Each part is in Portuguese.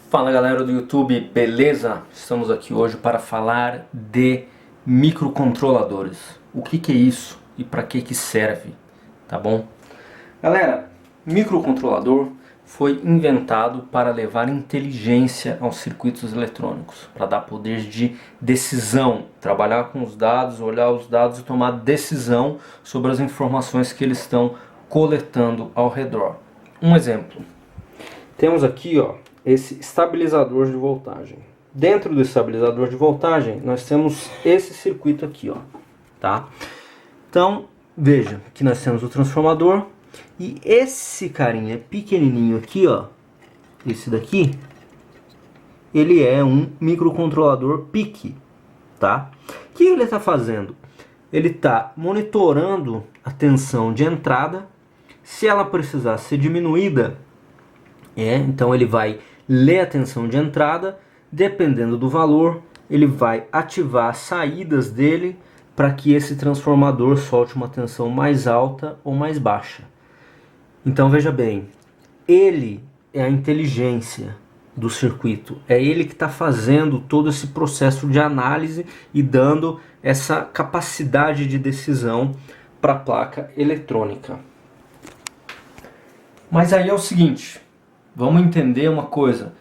Fala galera do YouTube, beleza? Estamos aqui hoje para falar de microcontroladores. O que é isso e para que serve, tá bom? Galera, microcontrolador foi inventado para levar inteligência aos circuitos eletrônicos, para dar poder de decisão, trabalhar com os dados, olhar os dados e tomar decisão sobre as informações que eles estão coletando ao redor. Um exemplo. Temos aqui, ó, esse estabilizador de voltagem. Dentro do estabilizador de voltagem, nós temos esse circuito aqui, ó, tá? Então, veja que nós temos o transformador e esse carinha pequenininho aqui, ó, esse daqui, ele é um microcontrolador PIC, tá? O que ele está fazendo? Ele está monitorando a tensão de entrada. Se ela precisar ser diminuída, então ele vai ler a tensão de entrada, dependendo do valor, ele vai ativar as saídas dele para que esse transformador solte uma tensão mais alta ou mais baixa. Então veja bem, ele é a inteligência do circuito, é ele que está fazendo todo esse processo de análise e dando essa capacidade de decisão para a placa eletrônica. Mas aí é o seguinte, vamos entender uma coisa.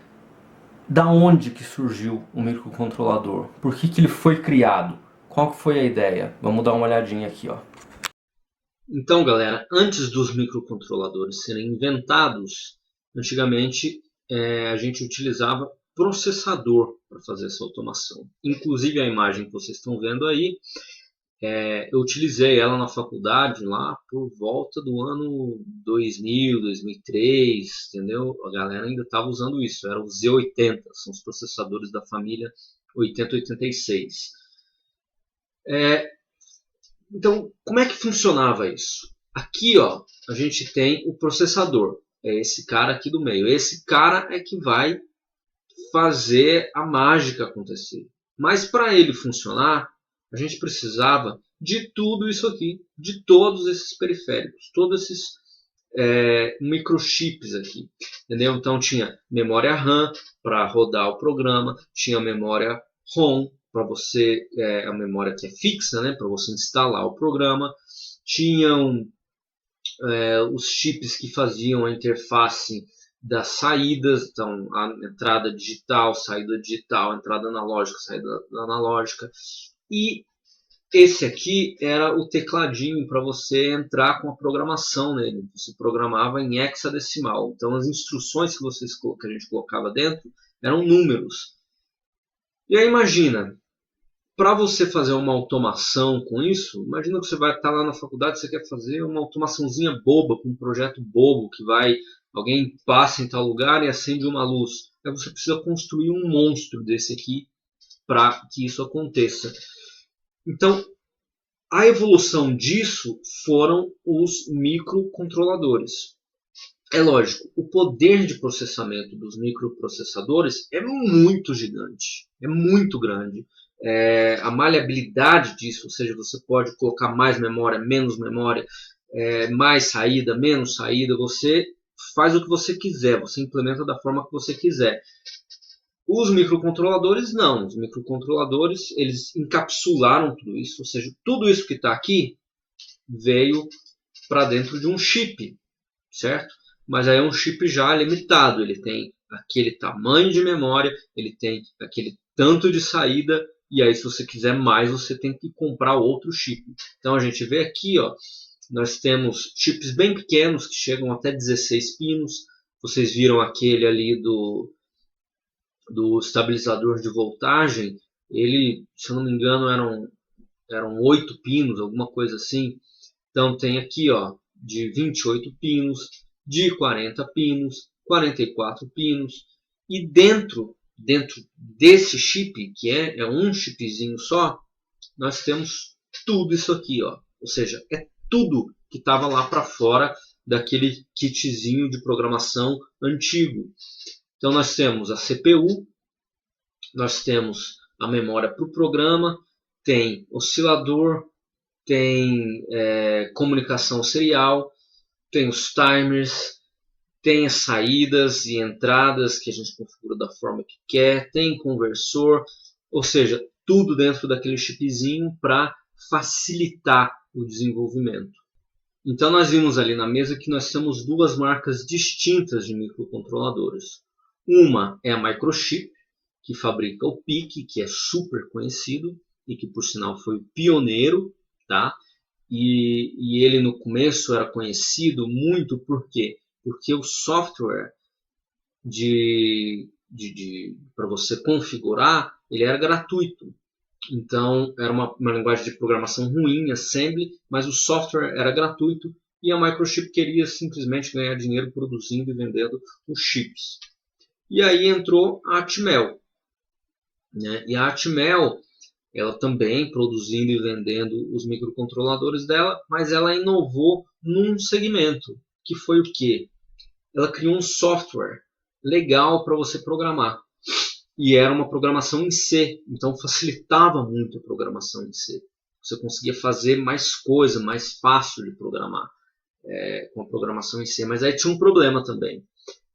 Da onde que surgiu o microcontrolador? Por que ele foi criado? Qual que foi a ideia? Vamos dar uma olhadinha aqui, ó. Então, galera, antes dos microcontroladores serem inventados, antigamente a gente utilizava processador para fazer essa automação. Inclusive a imagem que vocês estão vendo aí, eu utilizei ela na faculdade lá por volta do ano 2000, 2003, entendeu? A galera ainda estava usando isso, era o Z80, são os processadores da família 8086. Então, como é que funcionava isso? Aqui, ó, a gente tem o processador, é esse cara aqui do meio. Esse cara é que vai fazer a mágica acontecer. Mas para ele funcionar, a gente precisava de tudo isso aqui, de todos esses periféricos, todos esses microchips aqui, entendeu? Então tinha memória RAM para rodar o programa, tinha memória ROM para você, a memória que é fixa, né, para você instalar o programa, tinham os chips que faziam a interface das saídas, então a entrada digital, saída digital, entrada analógica, saída analógica, e esse aqui era o tecladinho para você entrar com a programação nele. Você programava em hexadecimal. Então as instruções que a gente colocava dentro eram números. E aí imagina, para você fazer uma automação com isso, imagina que você vai estar lá na faculdade, você quer fazer uma automaçãozinha boba, com um projeto bobo, que alguém passa em tal lugar e acende uma luz. Aí você precisa construir um monstro desse aqui para que isso aconteça. Então, a evolução disso foram os microcontroladores. É lógico, o poder de processamento dos microprocessadores é muito gigante, é muito grande. A maleabilidade disso, ou seja, você pode colocar mais memória, menos memória, mais saída, menos saída, você faz o que você quiser, você implementa da forma que você quiser. Os microcontroladores não, os microcontroladores eles encapsularam tudo isso, ou seja, tudo isso que está aqui veio para dentro de um chip, certo? Mas aí é um chip já limitado, ele tem aquele tamanho de memória, ele tem aquele tanto de saída, e aí se você quiser mais, você tem que comprar outro chip. Então a gente vê aqui, ó, nós temos chips bem pequenos, que chegam até 16 pinos, vocês viram aquele ali do estabilizador de voltagem, ele, se eu não me engano, eram 8 pinos, alguma coisa assim. Então tem aqui, ó, de 28 pinos, de 40 pinos, 44 pinos, e dentro desse chip, que é um chipzinho só, nós temos tudo isso aqui, ó. Ou seja, é tudo que estava lá para fora daquele kitzinho de programação antigo. Então nós temos a CPU, nós temos a memória para o programa, tem oscilador, tem comunicação serial, tem os timers, tem as saídas e entradas que a gente configura da forma que quer, tem conversor, ou seja, tudo dentro daquele chipzinho para facilitar o desenvolvimento. Então nós vimos ali na mesa que nós temos duas marcas distintas de microcontroladores. Uma é a Microchip, que fabrica o PIC, que é super conhecido e que por sinal foi o pioneiro, tá? E ele no começo era conhecido muito por quê? Porque o software para você configurar, ele era gratuito. Então era uma linguagem de programação ruim, assembly, mas o software era gratuito e a Microchip queria simplesmente ganhar dinheiro produzindo e vendendo os chips. E aí entrou a Atmel, né? E a Atmel, ela também produzindo e vendendo os microcontroladores dela, mas ela inovou num segmento, que foi o quê? Ela criou um software legal para você programar. E era uma programação em C, então facilitava muito a programação em C. Você conseguia fazer mais coisa, mais fácil de programar com a programação em C. Mas aí tinha um problema também,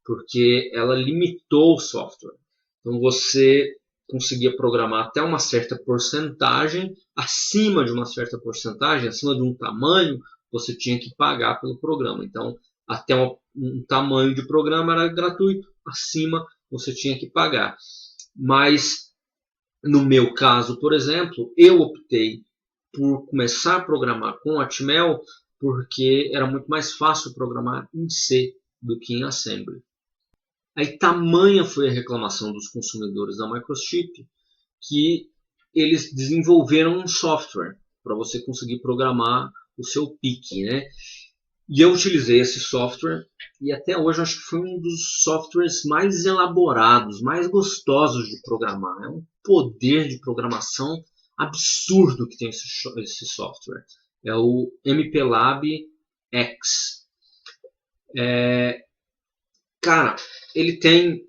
porque ela limitou o software. Então você conseguia programar até uma certa porcentagem, acima de uma certa porcentagem, acima de um tamanho, você tinha que pagar pelo programa. Então, até um tamanho de programa era gratuito, acima você tinha que pagar. Mas, no meu caso, por exemplo, eu optei por começar a programar com Atmel porque era muito mais fácil programar em C do que em Assembly. Aí tamanha foi a reclamação dos consumidores da Microchip que eles desenvolveram um software para você conseguir programar o seu PIC, né? E eu utilizei esse software e até hoje acho que foi um dos softwares mais elaborados, mais gostosos de programar. É um poder de programação absurdo que tem esse software. É o MPLAB X. Cara, ele tem,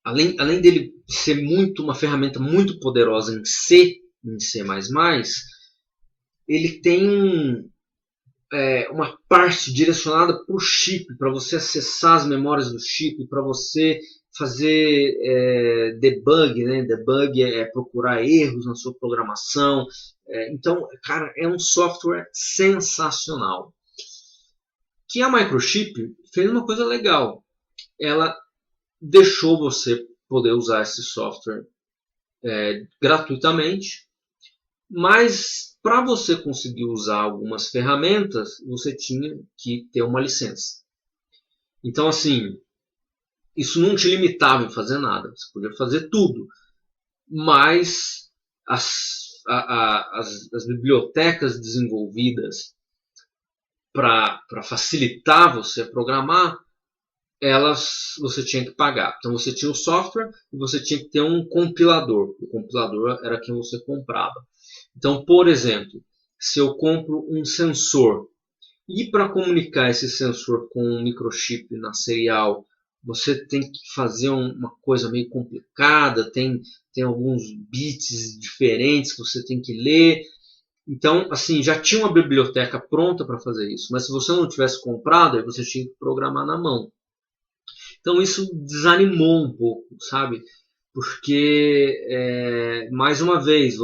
além dele ser uma ferramenta muito poderosa em C, ele tem uma parte direcionada para o chip, para você acessar as memórias do chip, para você fazer debug, né? Debug é procurar erros na sua programação. Então, cara, é um software sensacional. Que a Microchip fez uma coisa legal. Ela deixou você poder usar esse software gratuitamente, mas para você conseguir usar algumas ferramentas, você tinha que ter uma licença. Então, assim, isso não te limitava em fazer nada. Você podia fazer tudo. Mas as bibliotecas desenvolvidas para facilitar você programar, você tinha que pagar. Então você tinha o software e você tinha que ter um compilador. O compilador era quem você comprava. Então, por exemplo, se eu compro um sensor e para comunicar esse sensor com um microchip na serial, você tem que fazer uma coisa meio complicada, tem alguns bits diferentes que você tem que ler. Então, assim, já tinha uma biblioteca pronta para fazer isso, mas se você não tivesse comprado, aí você tinha que programar na mão. Então isso desanimou um pouco, sabe? Porque, mais uma vez,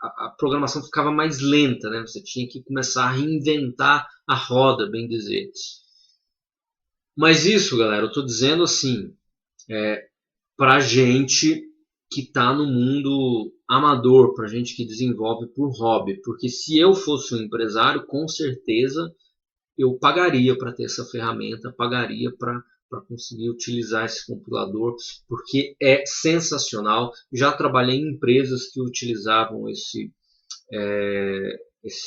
a programação ficava mais lenta, né? Você tinha que começar a reinventar a roda, bem dizer. Mas isso, galera, eu estou dizendo assim, para gente que está no mundo amador, para gente que desenvolve por hobby. Porque se eu fosse um empresário, com certeza eu pagaria para ter essa ferramenta, pagaria para conseguir utilizar esse compilador, porque é sensacional. Já trabalhei em empresas que utilizavam esse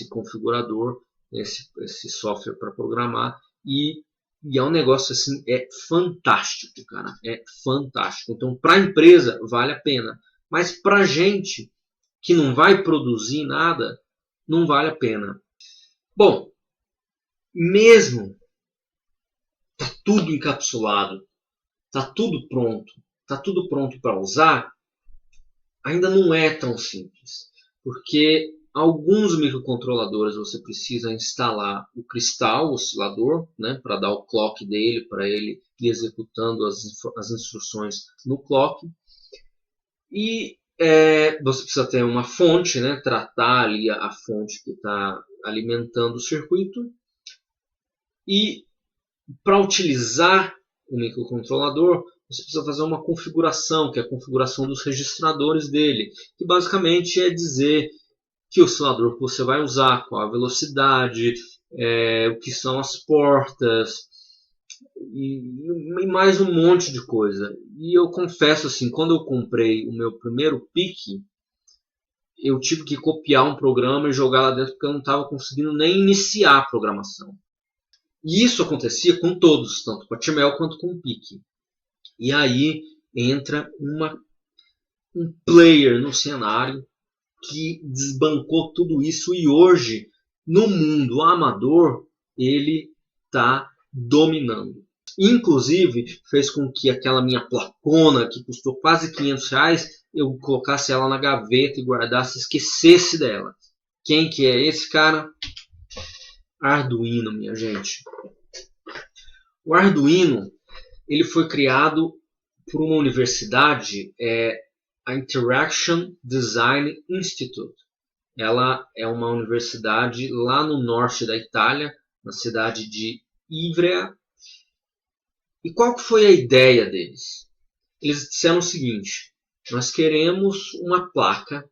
configurador, esse software para programar, e é um negócio assim, fantástico, cara, é fantástico. Então, para a empresa, vale a pena, mas para a gente que não vai produzir nada, não vale a pena. Bom, mesmo tá tudo encapsulado, tá tudo pronto para usar, ainda não é tão simples, porque alguns microcontroladores você precisa instalar o cristal oscilador, né, para dar o clock dele, para ele ir executando as instruções no clock. E você precisa ter uma fonte, né, tratar ali a fonte que está alimentando o circuito. E para utilizar o microcontrolador, você precisa fazer uma configuração, que é a configuração dos registradores dele, que basicamente é dizer que oscilador que você vai usar, qual a velocidade, o que são as portas e mais um monte de coisa. E eu confesso assim, quando eu comprei o meu primeiro PIC, eu tive que copiar um programa e jogar lá dentro porque eu não estava conseguindo nem iniciar a programação. E isso acontecia com todos, tanto com a Atmel quanto com o PIC. E aí entra um player no cenário que desbancou tudo isso e hoje, no mundo amador, ele está dominando. Inclusive, fez com que aquela minha placona, que custou quase R$500, eu colocasse ela na gaveta e guardasse, esquecesse dela. Quem que é esse cara? Arduino, minha gente. O Arduino ele foi criado por uma universidade, a Interaction Design Institute. Ela é uma universidade lá no norte da Itália, na cidade de Ivrea. E qual que foi a ideia deles? Eles disseram o seguinte: nós queremos uma placa,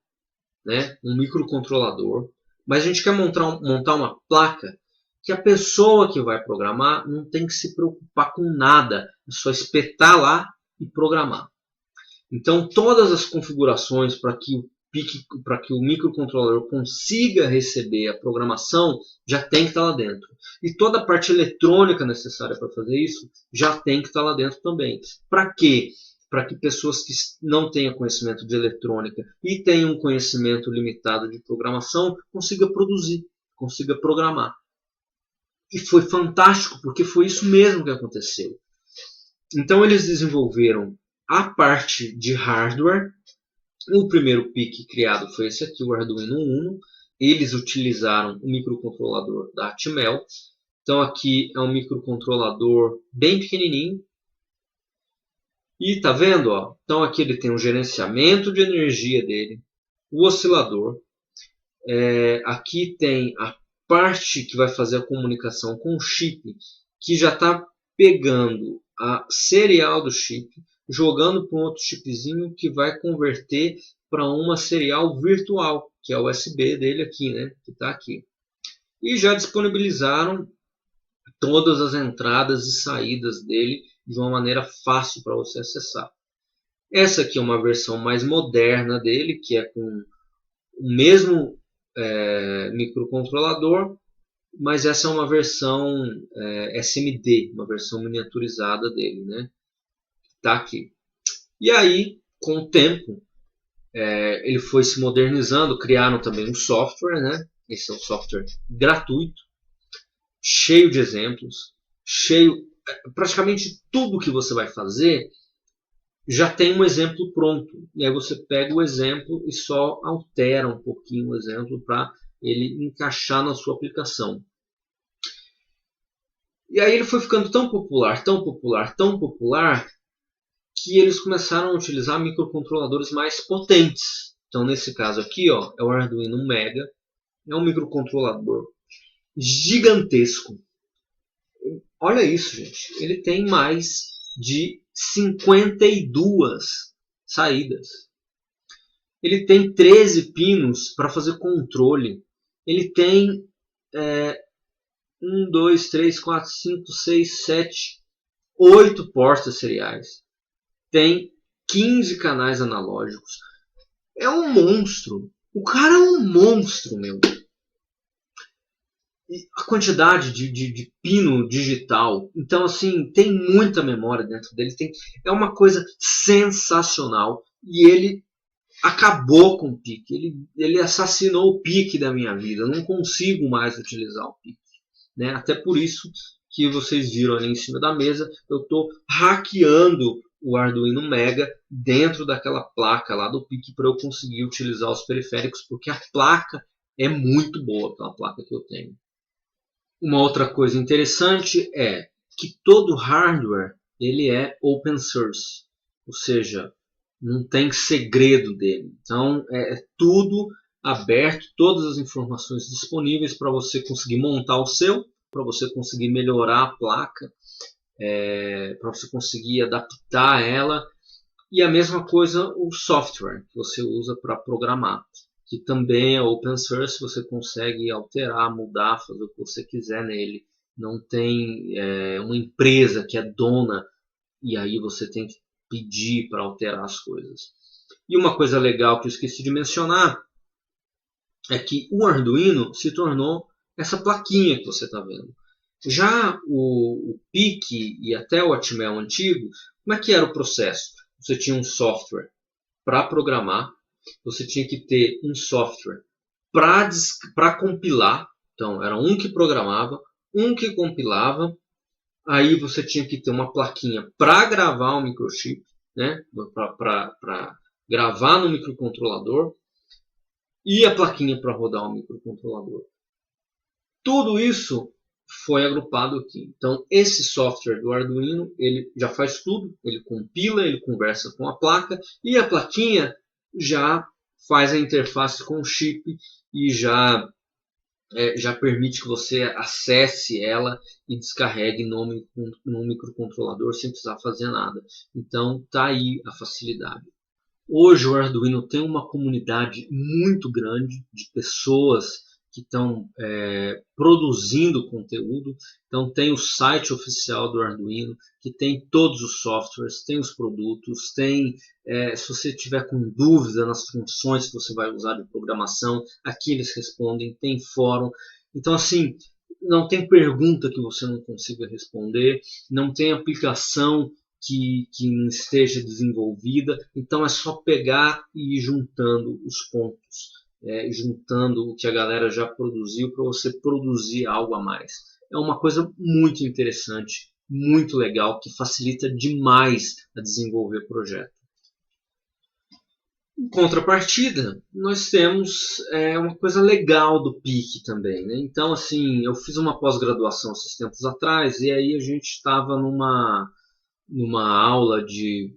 né, um microcontrolador, mas a gente quer montar uma placa que a pessoa que vai programar não tem que se preocupar com nada, é só espetar lá e programar. Então todas as configurações para que o microcontrolador consiga receber a programação já tem que estar lá dentro. E toda a parte eletrônica necessária para fazer isso já tem que estar lá dentro também. Para quê? Para que pessoas que não tenham conhecimento de eletrônica e tenham um conhecimento limitado de programação consigam produzir, consigam programar. E foi fantástico, porque foi isso mesmo que aconteceu. Então eles desenvolveram a parte de hardware. O primeiro PIC criado foi esse aqui, o Arduino Uno. Eles utilizaram o microcontrolador da Atmel. Então aqui é um microcontrolador bem pequenininho. E tá vendo? Ó? Então aqui ele tem um gerenciamento de energia dele, o oscilador. Aqui tem a parte que vai fazer a comunicação com o chip, que já está pegando a serial do chip, jogando para um outro chipzinho que vai converter para uma serial virtual, que é o USB dele aqui, né? Que está aqui. E já disponibilizaram todas as entradas e saídas dele de uma maneira fácil para você acessar. Essa aqui é uma versão mais moderna dele, que é com o mesmo microcontrolador, mas essa é uma versão SMD, uma versão miniaturizada dele, né? Tá aqui. E aí, com o tempo, ele foi se modernizando, criaram também um software, né? Esse é um software gratuito, cheio de exemplos, praticamente tudo que você vai fazer já tem um exemplo pronto. E aí você pega o exemplo e só altera um pouquinho o exemplo para ele encaixar na sua aplicação. E aí ele foi ficando tão popular, tão popular, tão popular, que eles começaram a utilizar microcontroladores mais potentes. Então nesse caso aqui, ó, é o Arduino Mega, é um microcontrolador gigantesco. Olha isso, gente. Ele tem mais de 52 saídas. Ele tem 13 pinos para fazer controle. Ele tem 1, 2, 3, 4, 5, 6, 7, 8 portas seriais. Tem 15 canais analógicos. É um monstro. O cara é um monstro, meu. E a quantidade de pino digital. Então, assim, tem muita memória dentro dele. É uma coisa sensacional. E ele acabou com o PIC. Ele assassinou o PIC da minha vida. Eu não consigo mais utilizar o PIC. Né? Até por isso que vocês viram ali em cima da mesa, eu estou hackeando o Arduino Mega dentro daquela placa lá do PIC para eu conseguir utilizar os periféricos, porque a placa é muito boa, aquela placa que eu tenho. Uma outra coisa interessante é que todo hardware ele é open source, ou seja, não tem segredo dele. Então é tudo aberto, todas as informações disponíveis para você conseguir montar o seu, para você conseguir melhorar a placa, para você conseguir adaptar ela. E a mesma coisa o software que você usa para programar, que também é open source, você consegue alterar, mudar, fazer o que você quiser nele. Não tem uma empresa que é dona e aí você tem que pedir para alterar as coisas. E uma coisa legal que eu esqueci de mencionar é que o Arduino se tornou essa plaquinha que você está vendo. Já o PIC e até o Atmel antigo, como é que era o processo? Você tinha um software para programar, você tinha que ter um software para compilar. Então, era um que programava, um que compilava. Aí você tinha que ter uma plaquinha para gravar o microchip, né? Para gravar no microcontrolador, e a plaquinha para rodar o microcontrolador. Tudo isso foi agrupado aqui. Então, esse software do Arduino, ele já faz tudo, ele compila, ele conversa com a placa, e a plaquinha já faz a interface com o chip e já permite que você acesse ela e descarregue no microcontrolador sem precisar fazer nada. Então, tá aí a facilidade. Hoje o Arduino tem uma comunidade muito grande de pessoas que estão produzindo conteúdo. Então tem o site oficial do Arduino, que tem todos os softwares, tem os produtos, se você tiver com dúvida nas funções que você vai usar de programação, aqui eles respondem, tem fórum. Então assim, não tem pergunta que você não consiga responder, não tem aplicação que esteja desenvolvida, então é só pegar e ir juntando os pontos, juntando o que a galera já produziu para você produzir algo a mais. É uma coisa muito interessante, muito legal, que facilita demais a desenvolver projeto. Em contrapartida, nós temos uma coisa legal do PIC também, né? Então, assim, eu fiz uma pós-graduação esses tempos atrás e aí a gente estava numa aula de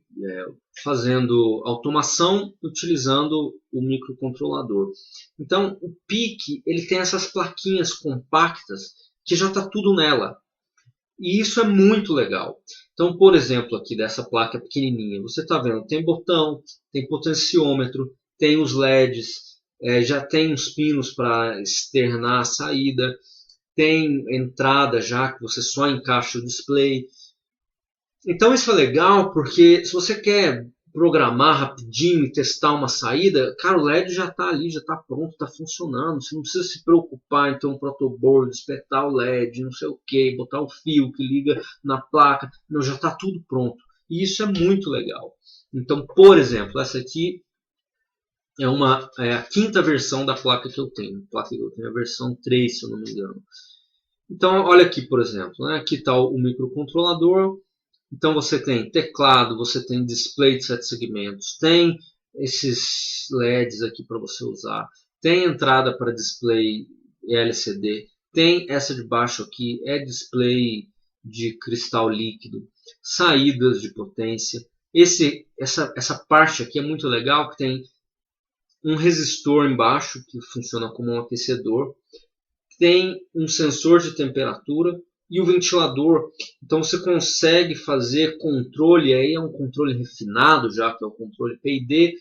fazendo automação utilizando o microcontrolador. Então o PIC ele tem essas plaquinhas compactas que já está tudo nela. E isso é muito legal. Então, por exemplo, aqui dessa placa pequenininha, você está vendo, tem botão, tem potenciômetro, tem os LEDs, já tem uns pinos para externar a saída, tem entrada já que você só encaixa o display. Então isso é legal porque se você quer programar rapidinho e testar uma saída, cara, o LED já está ali, já está pronto, está funcionando. Você não precisa se preocupar em ter um protoboard, espetar o LED, não sei o que, botar o fio que liga na placa. Não, já está tudo pronto. E isso é muito legal. Então, por exemplo, essa aqui é a quinta versão da placa que eu tenho. A placa que eu tenho é a versão 3, se eu não me engano. Então, olha aqui, por exemplo. Né? Aqui está o microcontrolador. Então você tem teclado, você tem display de 7 segmentos, tem esses LEDs aqui para você usar, tem entrada para display LCD, tem essa de baixo aqui, é display de cristal líquido, saídas de potência. Essa parte aqui é muito legal, que tem um resistor embaixo que funciona como um aquecedor, tem um sensor de temperatura e o ventilador. Então você consegue fazer controle, aí é um controle refinado já, que é o controle PID,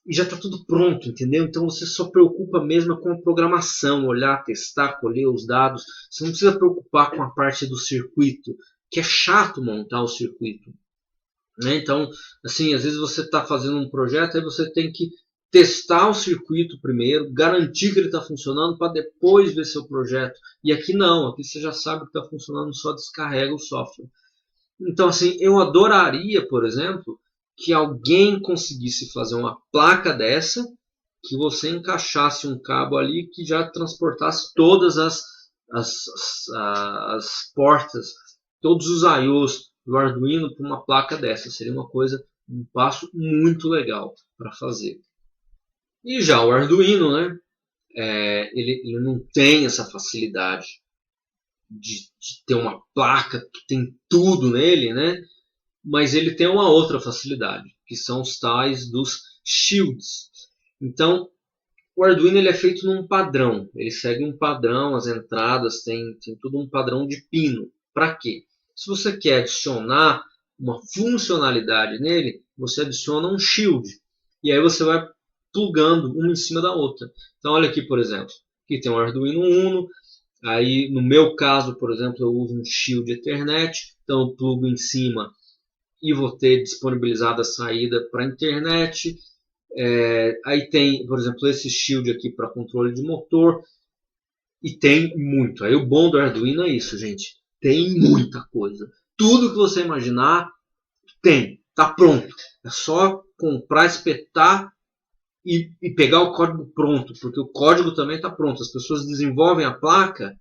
e já está tudo pronto, entendeu? Então você só preocupa mesmo com a programação, olhar, testar, colher os dados. Você não precisa preocupar com a parte do circuito, que é chato montar o circuito, né? Então, assim, às vezes você está fazendo um projeto, aí você tem que testar o circuito primeiro, garantir que ele está funcionando para depois ver seu projeto. E aqui não, aqui você já sabe que está funcionando, só descarrega o software. Então, assim, eu adoraria, por exemplo, que alguém conseguisse fazer uma placa dessa, que você encaixasse um cabo ali que já transportasse todas as portas, todos os I/Os do Arduino para uma placa dessa. Seria um passo muito legal para fazer. E já o Arduino, né, ele não tem essa facilidade de ter uma placa que tem tudo nele, né? Mas ele tem uma outra facilidade, que são os tais dos shields. Então, o Arduino ele é feito num padrão, ele segue um padrão, as entradas tem tudo um padrão de pino. Para quê? Se você quer adicionar uma funcionalidade nele, você adiciona um shield. E aí você vai plugando uma em cima da outra. Então olha aqui, por exemplo, aqui tem um Arduino Uno. Aí no meu caso, por exemplo, eu uso um shield Ethernet. Então eu plugo em cima e vou ter disponibilizada a saída para a internet. Aí tem, por exemplo, esse shield aqui para controle de motor. E tem muito. Aí o bom do Arduino é isso, gente. Tem muita coisa. Tudo que você imaginar tem. Está pronto. É só comprar, espetar e pegar o código pronto. Porque o código também está pronto. As pessoas desenvolvem a placa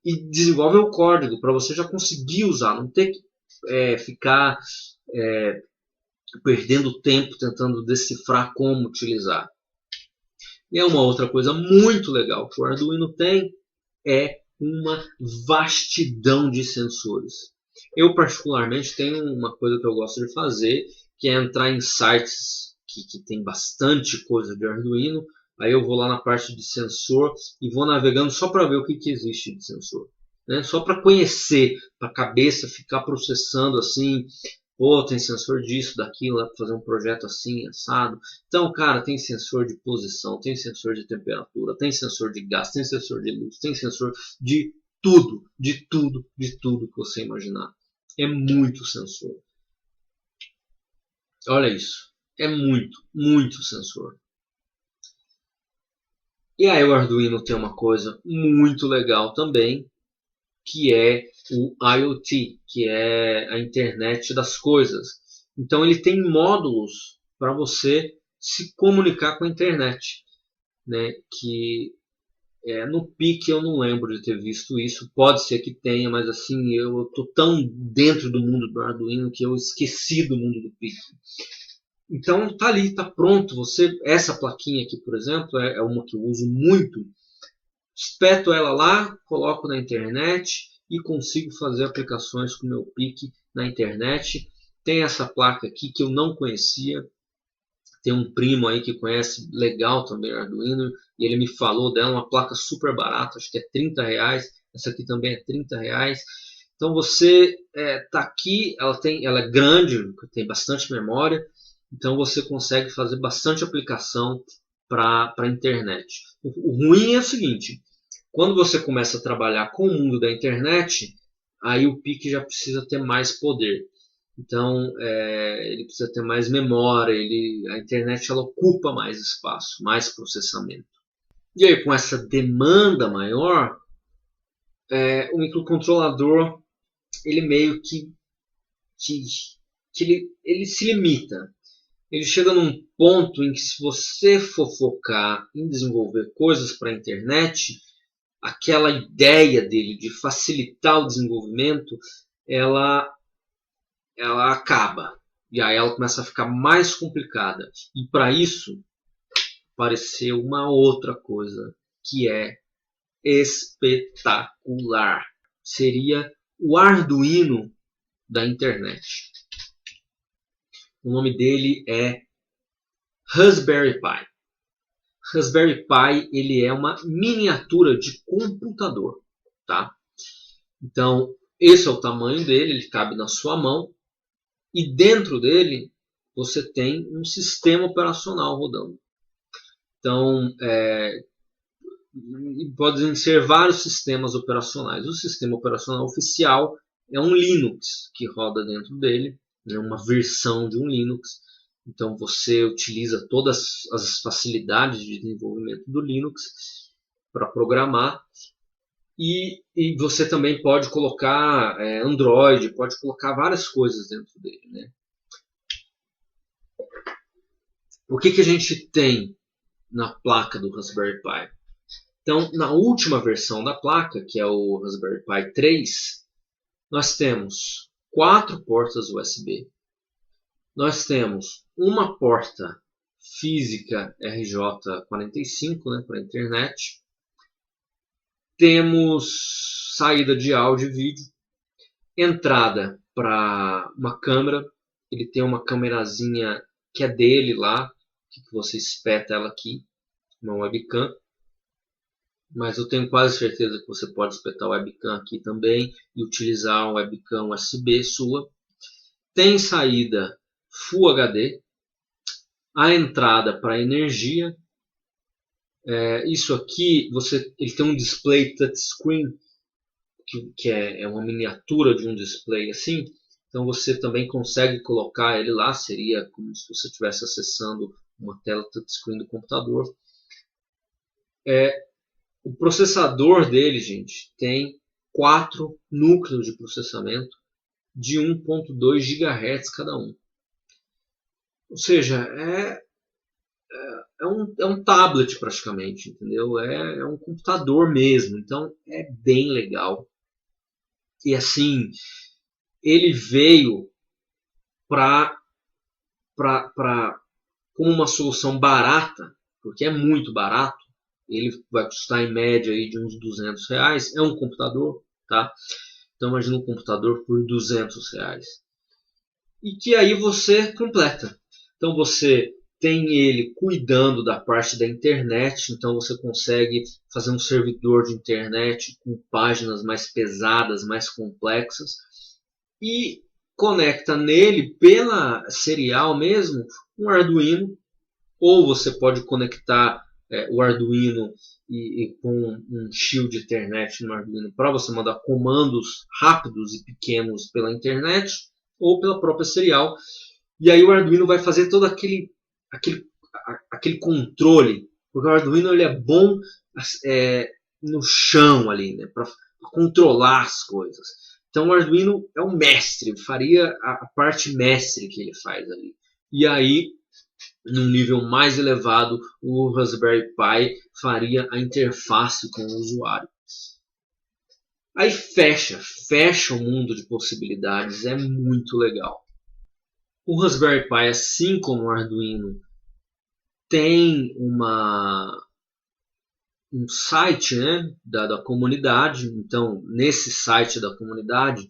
e desenvolvem o código para você já conseguir usar. Não ter que ficar perdendo tempo tentando decifrar como utilizar. E é uma outra coisa muito legal que o Arduino tem, é uma vastidão de sensores. Eu particularmente tenho uma coisa que eu gosto de fazer, que é entrar em sites que tem bastante coisa de Arduino. Aí eu vou lá na parte de sensor e vou navegando só para ver o que existe de sensor. Né? Só para conhecer, para a cabeça ficar processando assim. Pô, tem sensor disso, daquilo, para fazer um projeto assim, assado. Então, cara, tem sensor de posição, tem sensor de temperatura, tem sensor de gás, tem sensor de luz, tem sensor de tudo, de tudo, de tudo que você imaginar. É muito sensor. Olha isso. É muito, muito sensor. E aí o Arduino tem uma coisa muito legal também, que é o IoT, que é a internet das coisas. Então ele tem módulos para você se comunicar com a internet, né? Que no PIC eu não lembro de ter visto isso. Pode ser que tenha, mas assim eu estou tão dentro do mundo do Arduino que eu esqueci do mundo do PIC. Então tá ali, tá pronto. Essa plaquinha aqui, por exemplo, é uma que eu uso muito. Espeto ela lá, coloco na internet e consigo fazer aplicações com o meu PIC na internet. Tem essa placa aqui que eu não conhecia. Tem um primo aí que conhece legal também Arduino e ele me falou dela, uma placa super barata, acho que é R$30. Essa aqui também é R$30. Então você tá aqui, ela é grande, tem bastante memória, então você consegue fazer bastante aplicação para a internet. O ruim é o seguinte, quando você começa a trabalhar com o mundo da internet, aí o PIC já precisa ter mais poder. Então ele precisa ter mais memória, a internet ela ocupa mais espaço, mais processamento. E aí com essa demanda maior, o microcontrolador ele meio que ele se limita. Ele chega num ponto em que se você for focar em desenvolver coisas para a internet, aquela ideia dele de facilitar o desenvolvimento, ela acaba. E aí ela começa a ficar mais complicada. E para isso, apareceu uma outra coisa que é espetacular. Seria o Arduino da internet. O nome dele é Raspberry Pi. Raspberry Pi ele é uma miniatura de computador. Tá? Então, esse é o tamanho dele, ele cabe na sua mão. E dentro dele, você tem um sistema operacional rodando. Então, podem ser vários sistemas operacionais. O sistema operacional oficial é um Linux que roda dentro dele, é uma versão de um Linux. Então, você utiliza todas as facilidades de desenvolvimento do Linux para programar. E você também pode colocar Android, pode colocar várias coisas dentro dele. Né? O que a gente tem na placa do Raspberry Pi? Então, na última versão da placa, que é o Raspberry Pi 3, nós temos 4 portas USB. Nós temos uma porta física RJ45, né, para a internet. Temos saída de áudio e vídeo. Entrada para uma câmera. Ele tem uma câmerazinha que é dele lá, que você espeta ela aqui, uma webcam. Mas eu tenho quase certeza que você pode espetar o webcam aqui também e utilizar uma webcam USB sua. Tem saída Full HD, a entrada para energia. Isso aqui, ele tem um display touchscreen, que é uma miniatura de um display assim. Então você também consegue colocar ele lá, seria como se você estivesse acessando uma tela touchscreen do computador. O processador dele, gente, tem 4 núcleos de processamento de 1.2 GHz cada um. Ou seja, é um tablet praticamente, entendeu? É um computador mesmo, então é bem legal. E assim, ele veio como uma solução barata, porque é muito barato. Ele vai custar em média aí de uns R$200. É um computador, tá? Então imagina um computador por R$200. E que aí você completa. Então você tem ele cuidando da parte da internet, então você consegue fazer um servidor de internet com páginas mais pesadas, mais complexas, e conecta nele pela serial mesmo um Arduino, ou você pode conectar o Arduino e com um shield Ethernet no Arduino para você mandar comandos rápidos e pequenos pela internet ou pela própria serial. E aí o Arduino vai fazer todo aquele controle, porque o Arduino ele é bom no chão ali, né, para controlar as coisas. Então o Arduino é um mestre, faria a parte mestre que ele faz ali. E aí, num nível mais elevado, o Raspberry Pi faria a interface com o usuário. Aí fecha o mundo de possibilidades, é muito legal. O Raspberry Pi, assim como o Arduino, tem um site, né, da comunidade. Então, nesse site da comunidade,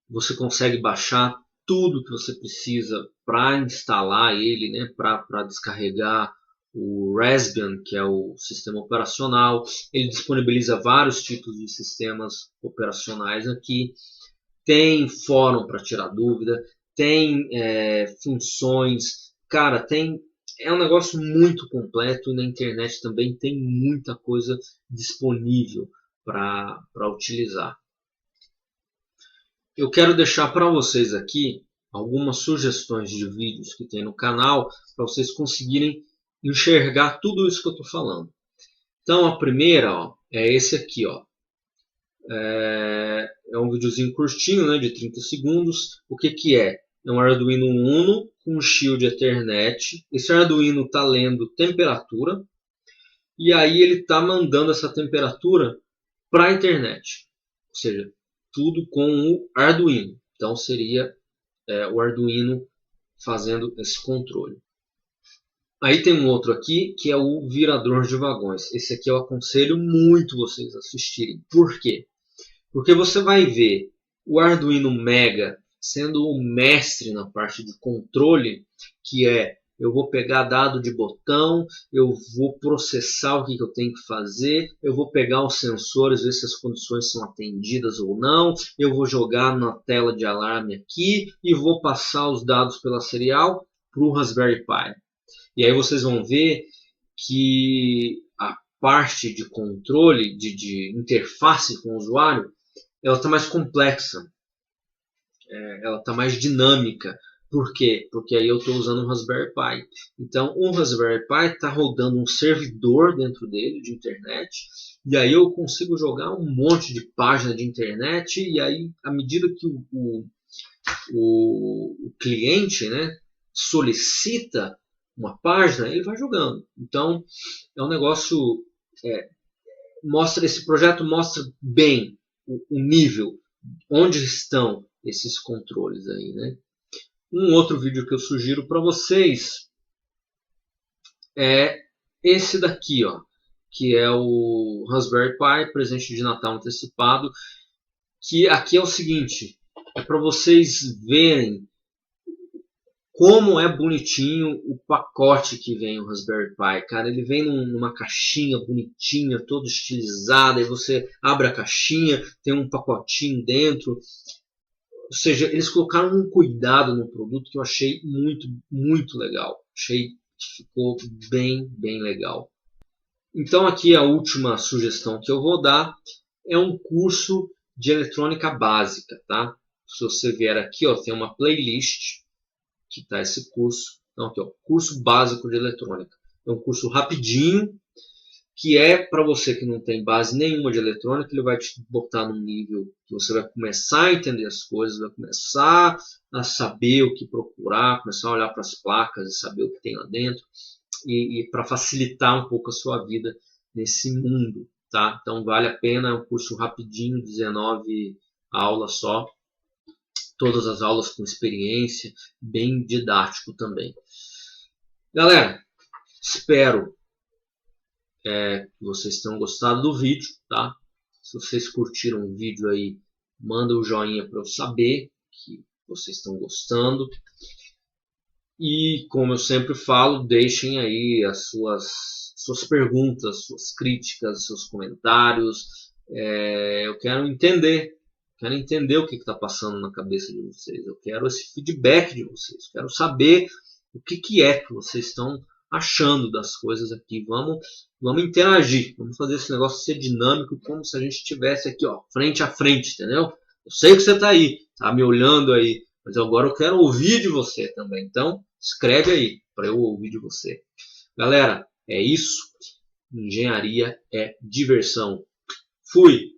você consegue baixar tudo que você precisa para instalar ele, né, para descarregar o Raspbian, que é o sistema operacional. Ele disponibiliza vários tipos de sistemas operacionais aqui. Tem fórum para tirar dúvida, tem funções. Cara, é um negócio muito completo, e na internet também tem muita coisa disponível para utilizar. Eu quero deixar para vocês aqui algumas sugestões de vídeos que tem no canal para vocês conseguirem enxergar tudo isso que eu estou falando. Então a primeira é esse aqui. É um videozinho curtinho, né, de 30 segundos. O que é? É um Arduino Uno com um shield Ethernet. Esse Arduino está lendo temperatura e aí ele está mandando essa temperatura para a internet. Ou seja, tudo com o Arduino. Então seria o Arduino fazendo esse controle. Aí tem um outro aqui que é o virador de vagões. Esse aqui eu aconselho muito vocês assistirem. Por quê? Porque você vai ver o Arduino Mega sendo o mestre na parte de controle, que eu vou pegar dado de botão, eu vou processar o que eu tenho que fazer, eu vou pegar os sensores, ver se as condições são atendidas ou não, eu vou jogar na tela de alarme aqui e vou passar os dados pela serial para o Raspberry Pi. E aí vocês vão ver que a parte de controle, de interface com o usuário, ela está mais complexa, ela está mais dinâmica. Por quê? Porque aí eu estou usando um Raspberry Pi. Então, o Raspberry Pi está rodando um servidor dentro dele de internet, e aí eu consigo jogar um monte de página de internet, e aí, à medida que o cliente, né, solicita uma página, ele vai jogando. Então, é um negócio... esse projeto mostra bem o nível, onde estão esses controles aí, né? Um outro vídeo que eu sugiro para vocês é esse daqui, ó, que é o Raspberry Pi, presente de Natal antecipado, que aqui é o seguinte, é para vocês verem como é bonitinho o pacote que vem o Raspberry Pi. Cara, ele vem numa caixinha bonitinha, toda estilizada, e você abre a caixinha, tem um pacotinho dentro. Ou seja, eles colocaram um cuidado no produto que eu achei muito, muito legal. Achei que ficou bem, bem legal. Então aqui a última sugestão que eu vou dar é um curso de eletrônica básica, tá? Se você vier aqui, ó, tem uma playlist que está esse curso. Então aqui, ó, curso básico de eletrônica. É um curso rapidinho, que é para você que não tem base nenhuma de eletrônica, ele vai te botar num nível que você vai começar a entender as coisas, vai começar a saber o que procurar, começar a olhar para as placas e saber o que tem lá dentro, e para facilitar um pouco a sua vida nesse mundo, tá? Então vale a pena, é um curso rapidinho, 19 aulas só, todas as aulas com experiência, bem didático também. Galera, espero que vocês tenham gostado do vídeo, tá? Se vocês curtiram o vídeo aí, manda o joinha para eu saber que vocês estão gostando. E como eu sempre falo, deixem aí as suas perguntas, suas críticas, seus comentários. Eu quero entender o que está passando na cabeça de vocês. Eu quero esse feedback de vocês. Quero saber o que é que vocês estão achando das coisas aqui. Vamos interagir. Vamos fazer esse negócio ser dinâmico, como se a gente estivesse aqui, ó, frente a frente, entendeu? Eu sei que você está aí, tá me olhando aí, mas agora eu quero ouvir de você também. Então, escreve aí para eu ouvir de você. Galera, é isso. Engenharia é diversão. Fui!